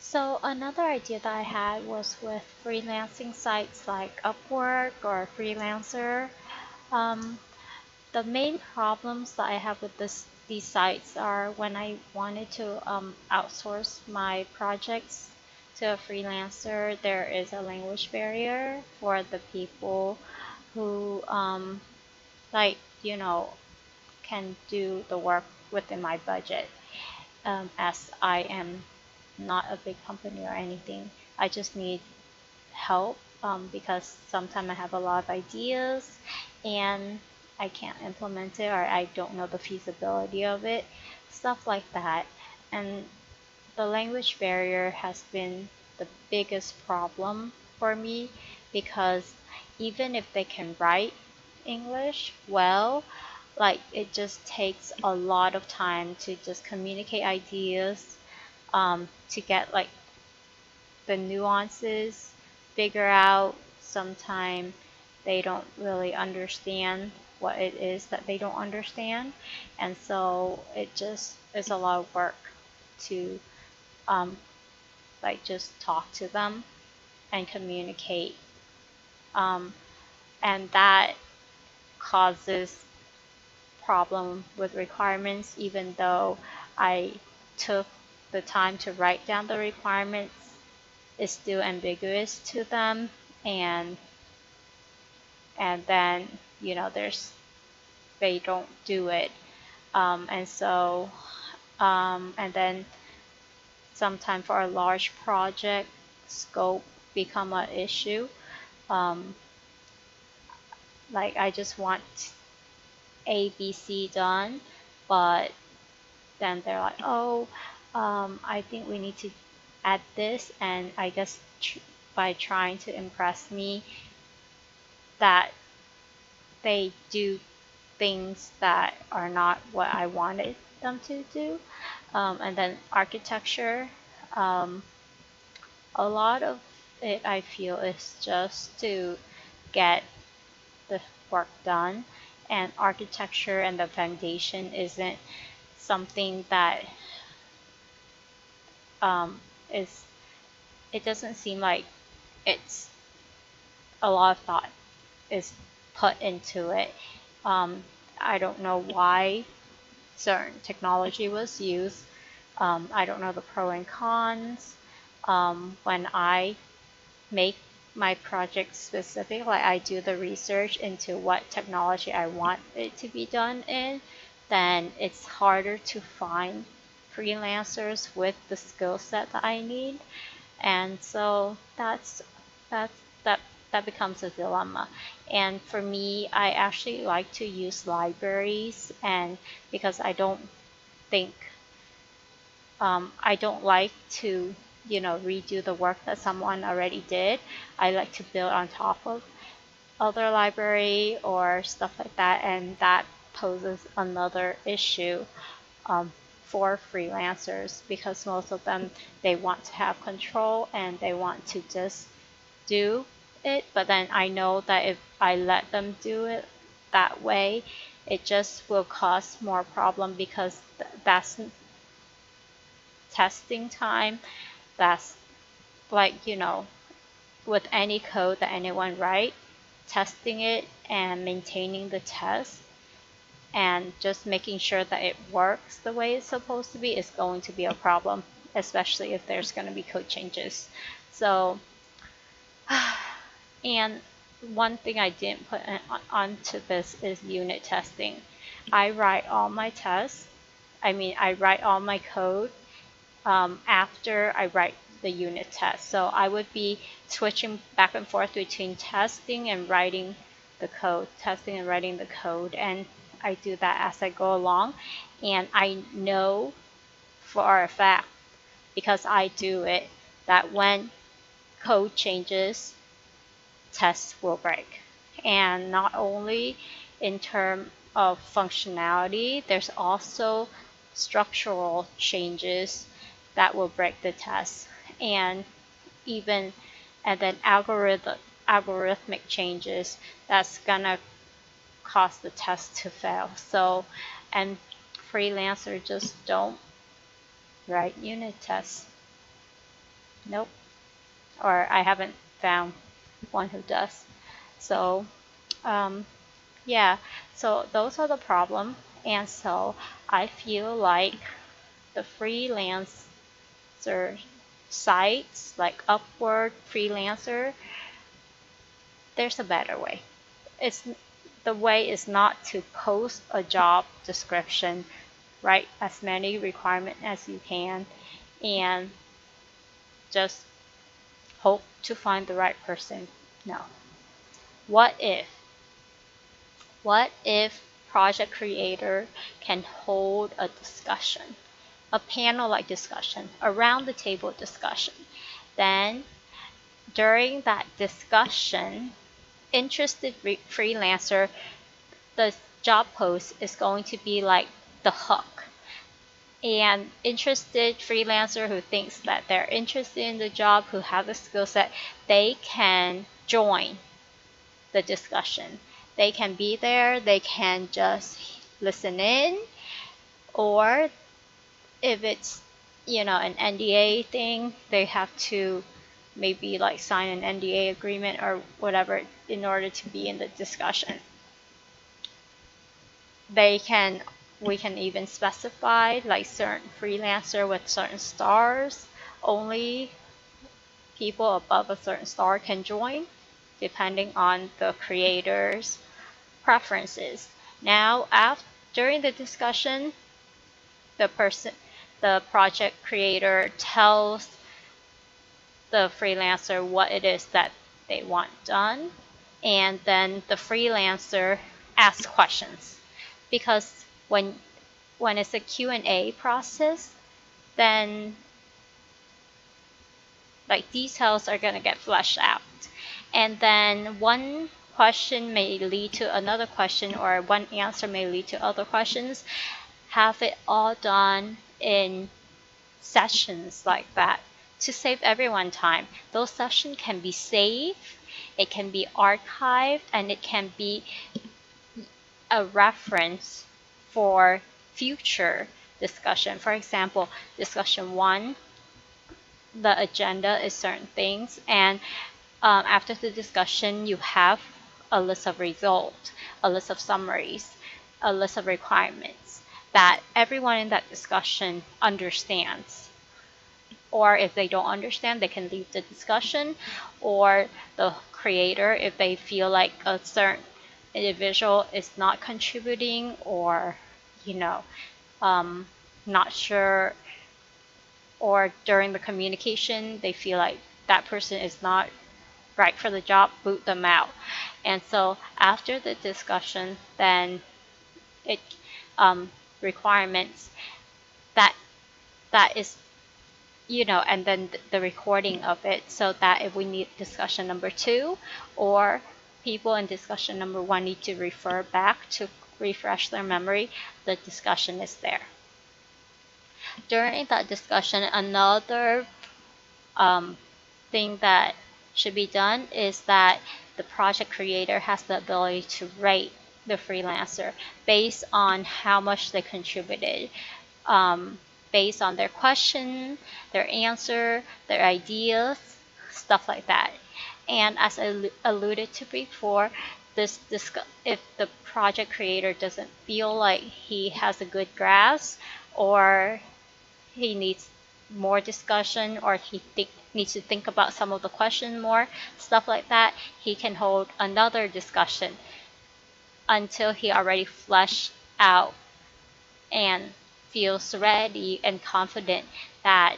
So another idea that I had was with freelancing sites like Upwork or Freelancer. Um, the main problems that I have with these sites are when I wanted to outsource my projects to a freelancer, there is a language barrier for the people who like can do the work within my budget. As I am not a big company or anything, I just need help because sometimes I have a lot of ideas and I can't implement it, or I don't know the feasibility of it, stuff like that. And the language barrier has been the biggest problem for me because even if they can write English well, like it just takes a lot of time to just communicate ideas, to get like the nuances figure out. Sometimes they don't really understand what it is that they don't understand, and so it just is a lot of work to um, like just talk to them and communicate, um, and that causes problem with requirements. Even though I took the time to write down the requirements, it's still ambiguous to them, and then there's they don't do it, and so and then sometimes for a large project, scope become an issue. um, like I just want ABC done, but then they're like, oh, I think we need to add this, and I guess by trying to impress me, that they do things that are not what I wanted them to do. And then architecture, um, a lot of it I feel is just to get the work done, and architecture and the foundation isn't something that um, is, it doesn't seem like it's a lot of thought is put into it. Um, I don't know why certain technology was used. I don't know the pro and cons. When I make my project specific, like I do the research into what technology I want it to be done in, then it's harder to find freelancers with the skill set that I need. And so that's that that becomes a dilemma. And for me, I actually like to use libraries, and because think I don't like to redo the work that someone already did. I like to build on top of other library or stuff like that, and that poses another issue um, for freelancers, because most of them, they want to have control and they want to just do it. But then I know that if I let them do it that way, it just will cause more problem, because that's testing time. That's like, with any code that anyone write, testing it and maintaining the test and just making sure that it works the way it's supposed to be is going to be a problem, especially if there's going to be code changes. So, and one thing I didn't put onto this is unit testing. I write all my tests. I write all my code after I write the unit test. So I would be switching back and forth between testing and writing the code, testing and writing the code. And I do that as I go along. And I know for a fact, because I do it, that when code changes, tests will break. And not only in terms of functionality, there's also structural changes that will break the test. And even and then algorithmic changes that's gonna cause the test to fail. So, and freelancers just don't write unit tests. Nope. Or I haven't found one who does. So, yeah, so those are the problem. And so I feel like the freelancer sites like Upwork, Freelancer, there's a better way. It's the way is not to post a job description, write as many requirements as you can, and just hope to find the right person. No. What if? What if project creator can hold a discussion, a panel-like discussion, around the table discussion? Then during that discussion, interested freelancer, the job post is going to be like the hook. And interested freelancer who thinks that they're interested in the job, who have the skill set, they can join the discussion. They can be there, they can just listen in, or if it's, an NDA thing, they have to maybe like sign an NDA agreement or whatever in order to be in the discussion. We can even specify like certain freelancer with certain stars, only people above a certain star can join, depending on the creator's preferences. Now, during the discussion, the project creator tells the freelancer what it is that they want done, and then the freelancer asks questions. Because when it's a Q&A process, then like details are going to get fleshed out. And then one question may lead to another question, or one answer may lead to other questions. Have it all done in sessions like that to save everyone time. Those sessions can be saved, it can be archived, and it can be a reference for future discussion. For example, discussion 1, the agenda is certain things, and after the discussion, you have a list of results, a list of summaries, a list of requirements that everyone in that discussion understands. Or if they don't understand, they can leave the discussion, or the creator, if they feel like a certain individual is not contributing, or not sure, or during the communication they feel like that person is not right for the job, boot them out. And so after the discussion, then it requirements that is, and then the recording of it, so that if we need discussion number 2, or people in discussion number 1 need to refer back to refresh their memory, the discussion is there. During that discussion, another thing that should be done is that the project creator has the ability to rate the freelancer based on how much they contributed, based on their question, their answer, their ideas, stuff like that. And as I alluded to before, if the project creator doesn't feel like he has a good grasp, or he needs more discussion, or he needs to think about some of the questions more, stuff like that, he can hold another discussion until he already fleshed out and feels ready and confident that,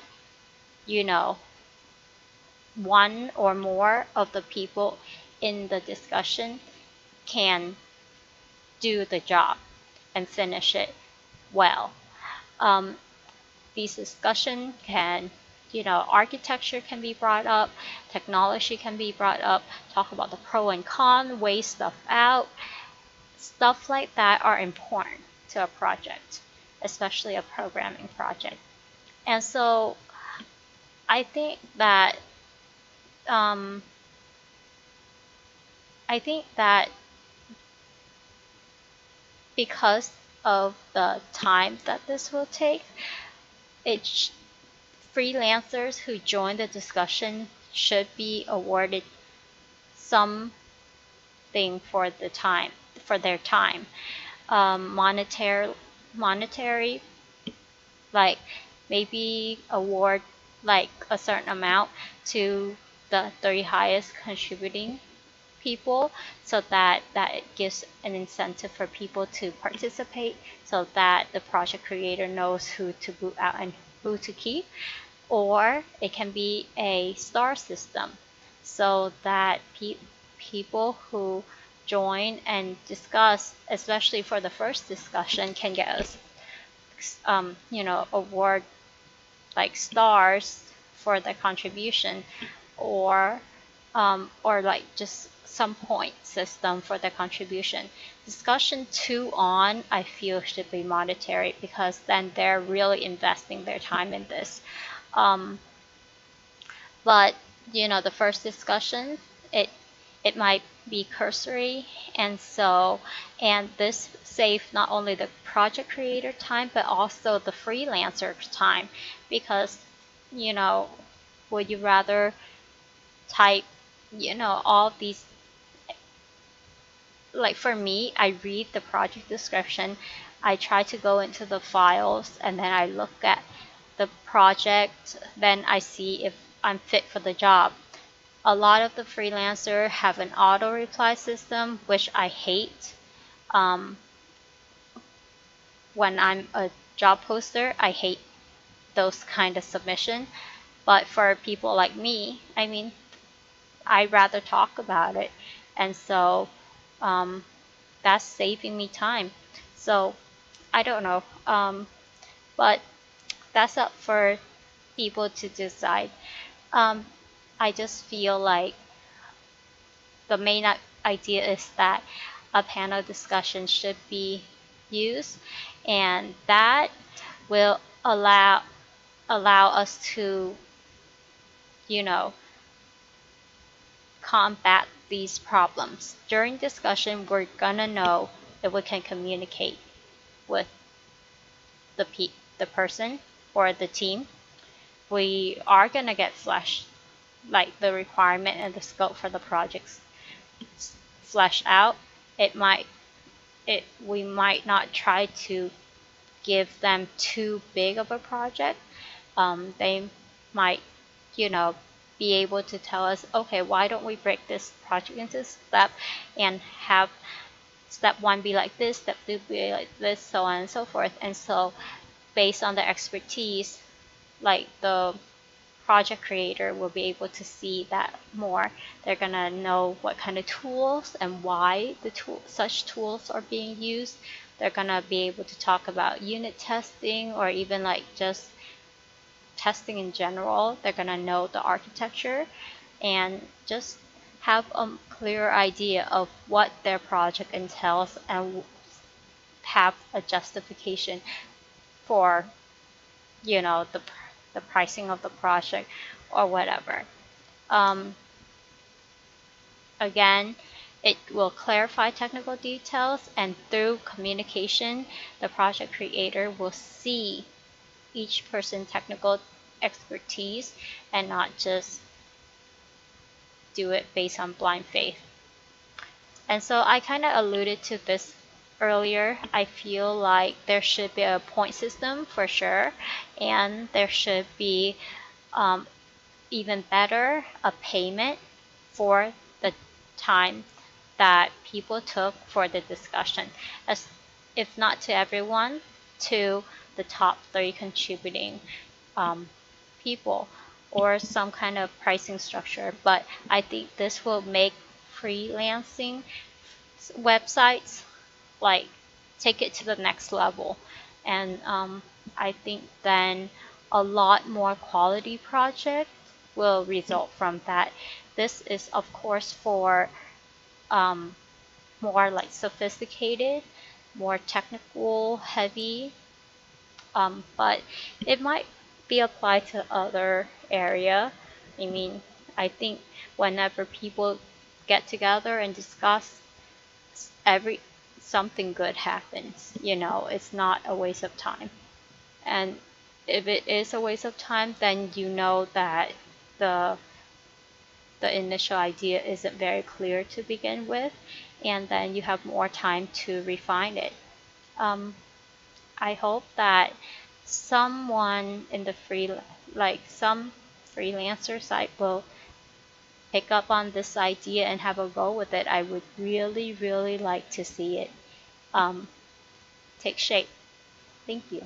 one or more of the people in the discussion can do the job and finish it well. These discussion can, architecture can be brought up, technology can be brought up, talk about the pro and con, weigh stuff out. Stuff like that are important to a project, especially a programming project. And so I think that because of the time that this will take, it's freelancers who join the discussion should be awarded something for their time. Monetary, like maybe award like a certain amount to the 30 highest contributing people, so that it gives an incentive for people to participate, so that the project creator knows who to boot out and who to keep. Or it can be a star system, so that people who join and discuss, especially for the first discussion, can get award like stars for the contribution, or like just some point system for the contribution. Discussion 2 on, I feel, should be monetary, because then they're really investing their time in this. But the first discussion, it might be cursory, and this save not only the project creator time, but also the freelancer's time, because would you rather type all these, like for me, I read the project description, I try to go into the files, and then I look at the project, then I see if I'm fit for the job. A lot of the freelancers have an auto reply system, which I hate. When I'm a job poster, I hate those kind of submission. But for people like me, I mean, I'd rather talk about it. And so that's saving me time. So I don't know. But that's up for people to decide. I just feel like the main idea is that a panel discussion should be used, and that will allow us to combat these problems. During discussion, we're gonna know if we can communicate with the person or the team. We are gonna get fleshed, like the requirement and the scope for the projects fleshed out. We might not try to give them too big of a project. They might, be able to tell us, okay, why don't we break this project into step, and have step 1 be like this, step 2 be like this, so on and so forth. And so based on the expertise, like the project creator will be able to see that more. They're gonna know what kind of tools and why such tools are being used. They're gonna be able to talk about unit testing, or even like just testing in general. They're gonna know the architecture and just have a clear idea of what their project entails, and have a justification for the pricing of the project or whatever. Again, it will clarify technical details, and through communication, the project creator will see each person's technical expertise and not just do it based on blind faith. And so I kind of alluded to this earlier. I feel like there should be a point system for sure, and there should be even better a payment for the time that people took for the discussion, as if not to everyone, to the top 3 contributing people, or some kind of pricing structure. But I think this will make freelancing websites like take it to the next level, and I think then a lot more quality projects will result from that. This is of course for more like sophisticated, more technical heavy, but it might be applied to other area. I mean, I think whenever people get together and discuss, something good happens. It's not a waste of time, and if it is a waste of time, then you know that the the initial idea isn't very clear to begin with, and then you have more time to refine it. Um, I hope that someone in the some freelancer site will pick up on this idea and have a go with it. I would really, really like to see it take shape. Thank you.